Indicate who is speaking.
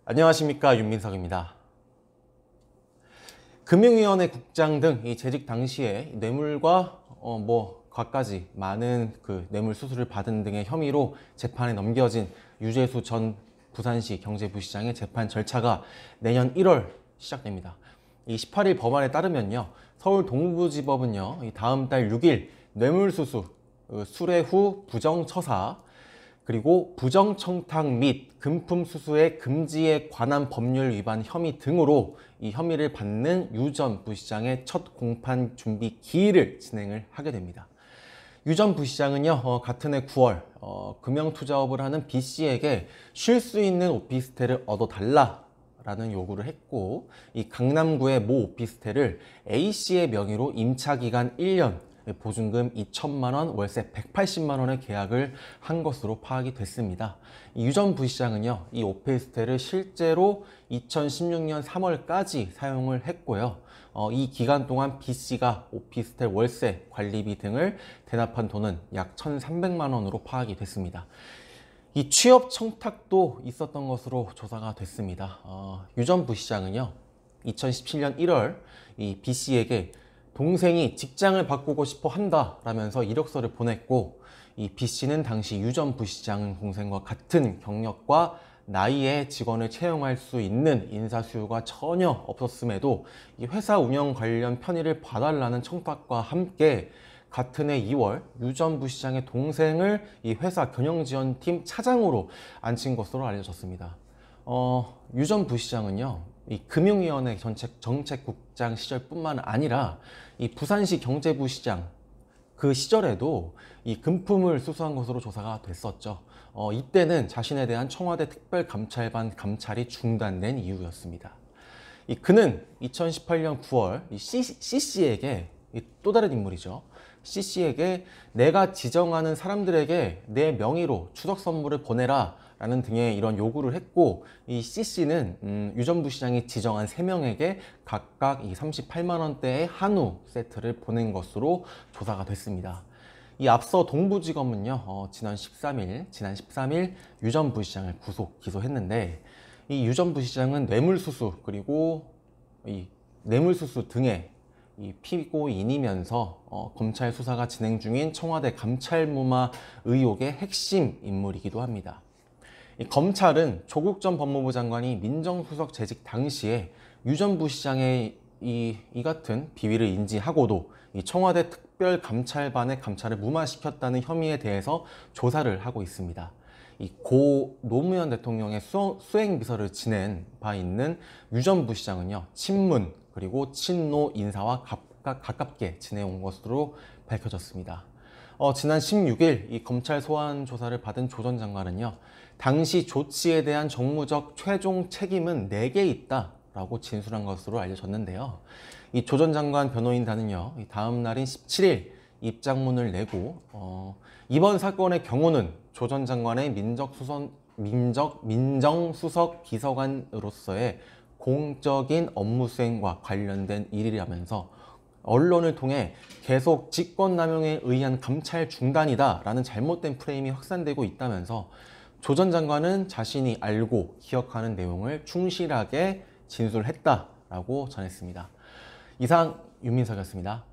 Speaker 1: 안녕하십니까, 윤민석입니다. 금융위원회 국장 등 이 재직 당시에 뇌물과 갖가지 많은 뇌물 수수를 받은 등의 혐의로 재판에 넘겨진 유재수 전 부산시 경제부시장의 재판 절차가 내년 1월 시작됩니다. 이 18일 법안에 따르면요, 서울 동부지법은요, 이 다음 달 6일 뇌물수수, 수뢰 후 부정처사, 그리고 부정청탁 및 금품수수의 금지에 관한 법률 위반 혐의 등으로 이 혐의를 받는 유 전 부시장의 첫 공판 준비 기일을 진행을 하게 됩니다. 유 전 부시장은요, 같은 해 9월 금융투자업을 하는 B씨에게 쉴 수 있는 오피스텔을 얻어달라라는 요구를 했고, 이 강남구의 모 오피스텔을 A씨의 명의로 임차기간 1년, 보증금 2천만 원, 월세 180만 원의 계약을 한 것으로 파악이 됐습니다. 유 전 부시장은요, 이 오피스텔을 실제로 2016년 3월까지 사용을 했고요. 이 기간 동안 B씨가 오피스텔 월세, 관리비 등을 대납한 돈은 약 1,300만 원으로 파악이 됐습니다. 이 취업 청탁도 있었던 것으로 조사가 됐습니다. 유 전 부시장은요, 2017년 1월 이 B씨에게 동생이 직장을 바꾸고 싶어 한다라면서 이력서를 보냈고, 이 B씨는 당시 유 전 부시장 동생과 같은 경력과 나이의 직원을 채용할 수 있는 인사 수요가 전혀 없었음에도 이 회사 운영 관련 편의를 봐달라는 청탁과 함께 같은 해 2월 유 전 부시장의 동생을 이 회사 경영지원팀 차장으로 앉힌 것으로 알려졌습니다. 유 전 부시장은요, 이 금융위원회 정책국장 시절뿐만 아니라 이 부산시 경제부시장 그 시절에도 이 금품을 수수한 것으로 조사가 됐었죠. 이때는 자신에 대한 청와대 특별감찰반 감찰이 중단된 이유였습니다. 그는 2018년 9월 이 C씨에게, 또 다른 인물이죠, C씨에게 내가 지정하는 사람들에게 내 명의로 추석 선물을 보내라 라는 등의 이런 요구를 했고, 이 C씨는 유 전 부시장이 지정한 3명에게 각각 이 38만 원대의 한우 세트를 보낸 것으로 조사가 됐습니다. 이 앞서 동부지검은요, 지난 13일 유 전 부시장을 구속 기소했는데, 이 유 전 부시장은 뇌물수수 그리고 이 뇌물수수 등의 이 피고인이면서 검찰 수사가 진행 중인 청와대 감찰무마 의혹의 핵심 인물이기도 합니다. 이 검찰은 조국 전 법무부 장관이 민정수석 재직 당시에 유 전 부시장의 이 같은 비위를 인지하고도 이 청와대 특별감찰반의 감찰을 무마시켰다는 혐의에 대해서 조사를 하고 있습니다. 이 고 노무현 대통령의 수행비서를 지낸 바 있는 유 전 부시장은요, 친문 그리고 친노 인사와 가깝게 지내온 것으로 밝혀졌습니다. 지난 16일 이 검찰 소환 조사를 받은 조 전 장관은요, 당시 조치에 대한 정무적 최종 책임은 내게 있다라고 진술한 것으로 알려졌는데요. 이 조 전 장관 변호인단은요, 다음 날인 17일 입장문을 내고 이번 사건의 경우는 조 전 장관의 민정수석 비서관으로서의 공적인 업무 수행과 관련된 일이라면서 언론을 통해 계속 직권남용에 의한 감찰 중단이다 라는 잘못된 프레임이 확산되고 있다면서 조 전 장관은 자신이 알고 기억하는 내용을 충실하게 진술했다라고 전했습니다. 이상 윤민석이었습니다.